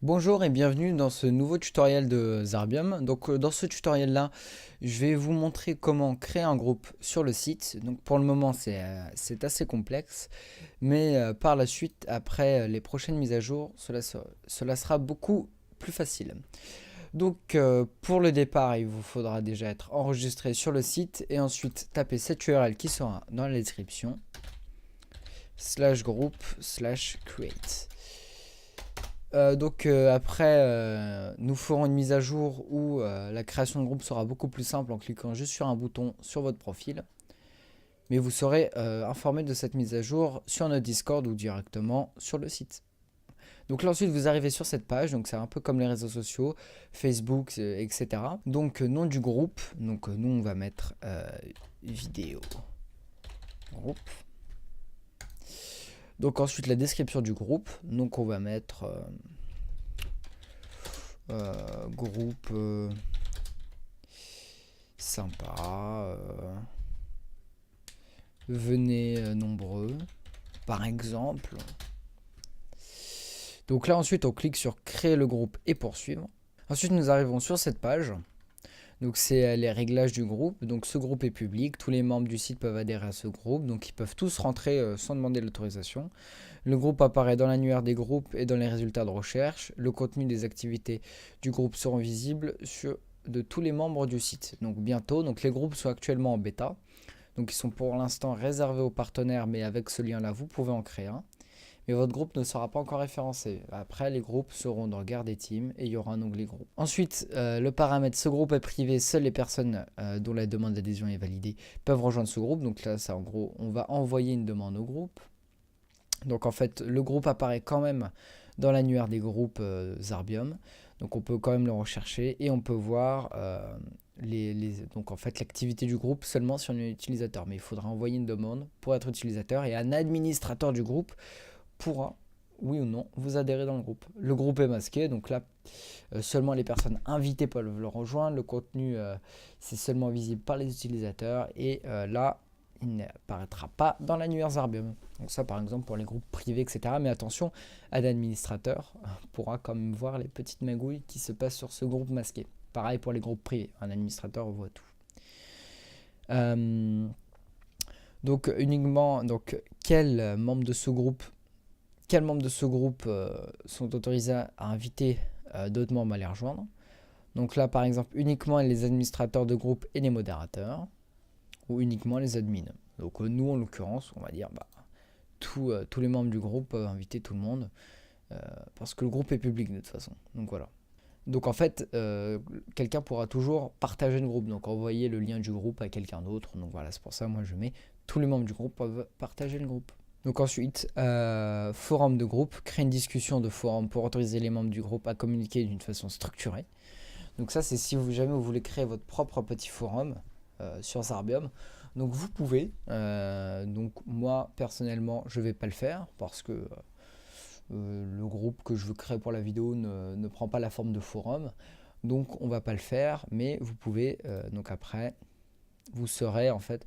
Bonjour et bienvenue dans ce nouveau tutoriel de Zarbium. Dans ce tutoriel là, je vais vous montrer comment créer un groupe sur le site. Donc pour le moment c'est assez complexe, mais par la suite, après les prochaines mises à jour, cela sera beaucoup plus facile. Pour le départ, il vous faudra déjà être enregistré sur le site et ensuite taper cette URL qui sera dans la description /group/create. Après, nous ferons une mise à jour où la création de groupe sera beaucoup plus simple en cliquant juste sur un bouton sur votre profil. Mais vous serez informé de cette mise à jour sur notre Discord ou directement sur le site. Donc là ensuite vous arrivez sur cette page, donc c'est un peu comme les réseaux sociaux, Facebook, etc. Nom du groupe, nous on va mettre vidéo groupe. Donc ensuite la description du groupe, donc on va mettre groupe sympa, venez nombreux, par exemple. Donc là ensuite on clique sur créer le groupe et poursuivre. Ensuite nous arrivons sur cette page. Donc c'est les réglages du groupe. Donc ce groupe est public, tous les membres du site peuvent adhérer à ce groupe, donc ils peuvent tous rentrer sans demander l'autorisation. Le groupe apparaît dans l'annuaire des groupes et dans les résultats de recherche. Le contenu des activités du groupe seront visibles de tous les membres du site. Donc bientôt, les groupes sont actuellement en bêta. Donc ils sont pour l'instant réservés aux partenaires, mais avec ce lien là vous pouvez en créer un. Mais votre groupe ne sera pas encore référencé. Après, les groupes seront dans Garde des teams et il y aura un onglet groupe. Ensuite, le paramètre, ce groupe est privé, seules les personnes dont la demande d'adhésion est validée peuvent rejoindre ce groupe. Donc là, ça en gros, on va envoyer une demande au groupe. Donc en fait, le groupe apparaît quand même dans l'annuaire des groupes Zarbium. Donc on peut quand même le rechercher et on peut voir donc en fait l'activité du groupe seulement si on est utilisateur. Mais il faudra envoyer une demande pour être utilisateur et un administrateur du groupe pourra, oui ou non, vous adhérer dans le groupe. Le groupe est masqué, donc là, seulement les personnes invitées peuvent le rejoindre. Le contenu, c'est seulement visible par les utilisateurs. Et là, il n'apparaîtra pas dans l'annuaire Zarbium. Donc ça, par exemple, pour les groupes privés, etc. Mais attention, un administrateur pourra quand même voir les petites magouilles qui se passent sur ce groupe masqué. Pareil pour les groupes privés, un administrateur voit tout. Uniquement, quels membres de ce groupe sont autorisés à inviter d'autres membres à les rejoindre. Donc là, par exemple, uniquement les administrateurs de groupe et les modérateurs, ou uniquement les admins. Donc nous, en l'occurrence, on va dire tous les membres du groupe peuvent inviter tout le monde, parce que le groupe est public de toute façon. Donc voilà. Donc en fait, quelqu'un pourra toujours partager le groupe, donc envoyer le lien du groupe à quelqu'un d'autre. Donc voilà, c'est pour ça moi je mets tous les membres du groupe peuvent partager le groupe. Donc ensuite, forum de groupe, créer une discussion de forum pour autoriser les membres du groupe à communiquer d'une façon structurée. Donc ça, c'est si jamais vous voulez créer votre propre petit forum sur Zarbium. Donc vous pouvez. Donc moi, personnellement, je ne vais pas le faire parce que le groupe que je veux créer pour la vidéo ne prend pas la forme de forum. Donc on ne va pas le faire, mais vous pouvez. Donc après, vous serez en fait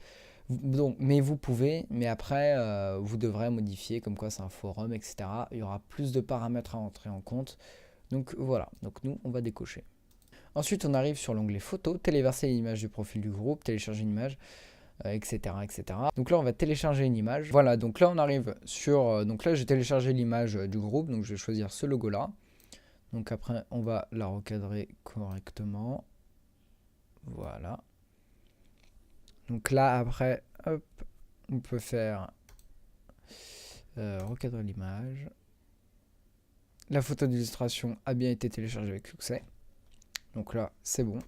mais vous pouvez, mais après, vous devrez modifier comme quoi c'est un forum, etc. Il y aura plus de paramètres à entrer en compte. Donc voilà, donc nous, on va décocher. Ensuite, on arrive sur l'onglet photo, téléverser l'image du profil du groupe, télécharger une image, etc., etc. Donc là, on va télécharger une image. Voilà, donc là, on arrive sur... donc là, j'ai téléchargé l'image du groupe, donc je vais choisir ce logo-là. Donc après, on va la recadrer correctement. Voilà. Donc là, après, hop, on peut faire recadrer l'image. La photo d'illustration a bien été téléchargée avec succès. Donc là, c'est bon.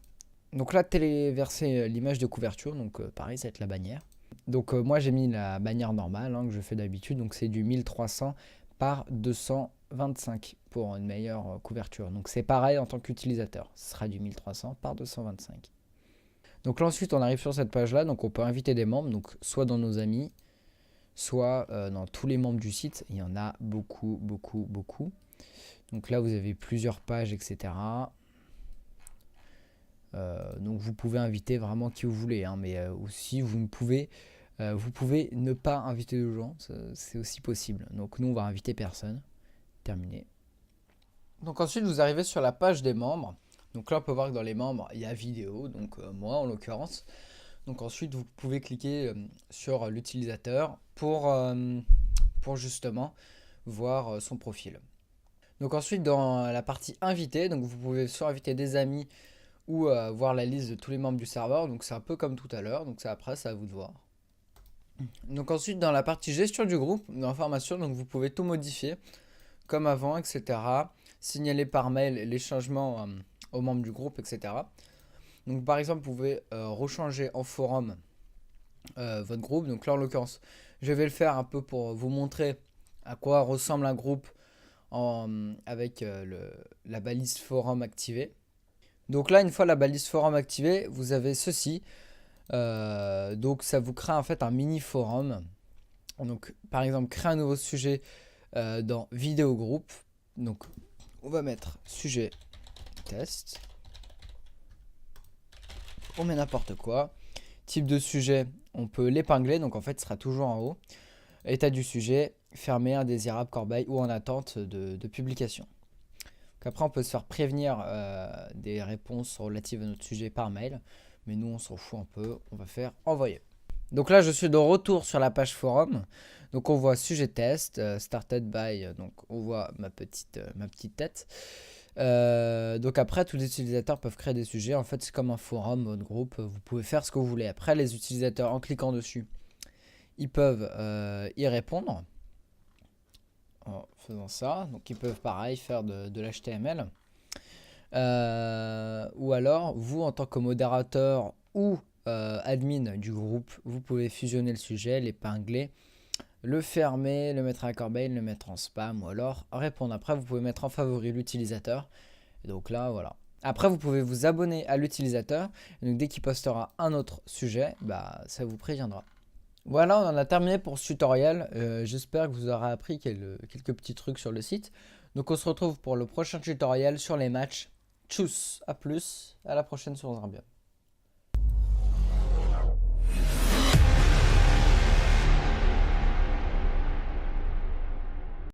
Donc là, téléverser l'image de couverture. Donc pareil, ça va être la bannière. Donc moi, j'ai mis la bannière normale que je fais d'habitude. Donc c'est du 1300 par 225 pour une meilleure couverture. Donc c'est pareil en tant qu'utilisateur. Ce sera du 1300 par 225. Donc là, ensuite, on arrive sur cette page-là. Donc on peut inviter des membres. Donc soit dans nos amis, soit dans tous les membres du site. Il y en a beaucoup, beaucoup, beaucoup. Donc là, vous avez plusieurs pages, etc. Donc vous pouvez inviter vraiment qui vous voulez, mais aussi vous pouvez ne pas inviter de gens, c'est aussi possible. Donc nous, on va inviter personne. Terminé. Donc ensuite, vous arrivez sur la page des membres. Donc là, on peut voir que dans les membres, il y a vidéo, donc moi en l'occurrence. Donc ensuite, vous pouvez cliquer sur l'utilisateur pour justement voir son profil. Donc ensuite, dans la partie invité, donc vous pouvez soit inviter des amis ou voir la liste de tous les membres du serveur. Donc c'est un peu comme tout à l'heure, donc c'est après, c'est à vous de voir. Donc ensuite, dans la partie gestion du groupe, d'information, donc vous pouvez tout modifier comme avant, etc. Signaler par mail les changements aux membres du groupe, etc. Donc par exemple, vous pouvez rechanger en forum votre groupe. Donc là, en l'occurrence, je vais le faire un peu pour vous montrer à quoi ressemble un groupe avec la balise forum activée. Donc là, une fois la balise forum activée, vous avez ceci. Donc ça vous crée en fait un mini forum. Donc par exemple, créer un nouveau sujet dans vidéo groupe. Donc on va mettre sujet test. On met n'importe quoi. Type de sujet, on peut l'épingler, donc en fait, ce sera toujours en haut. État du sujet, fermé, indésirable, corbeille ou en attente de publication. Donc après, on peut se faire prévenir des réponses relatives à notre sujet par mail. Mais nous, on s'en fout un peu, on va faire envoyer. Donc là, je suis de retour sur la page forum. Donc on voit sujet test, started by, donc on voit ma petite tête. Donc après, tous les utilisateurs peuvent créer des sujets. En fait, c'est comme un forum, votre groupe. Vous pouvez faire ce que vous voulez. Après, les utilisateurs, en cliquant dessus, ils peuvent y répondre en faisant ça. Donc, ils peuvent, pareil, faire de l'HTML. Ou alors, vous, en tant que modérateur ou admin du groupe, vous pouvez fusionner le sujet, l'épingler, le fermer, le mettre à la corbeille, le mettre en spam ou alors répondre. Après, vous pouvez mettre en favori l'utilisateur. Et donc là, voilà. Après, vous pouvez vous abonner à l'utilisateur. Donc dès qu'il postera un autre sujet, bah, ça vous préviendra. Voilà, on en a terminé pour ce tutoriel. J'espère que vous aurez appris quelques petits trucs sur le site. Donc on se retrouve pour le prochain tutoriel sur les matchs. Tchuss, à plus, à la prochaine sur Zarbia.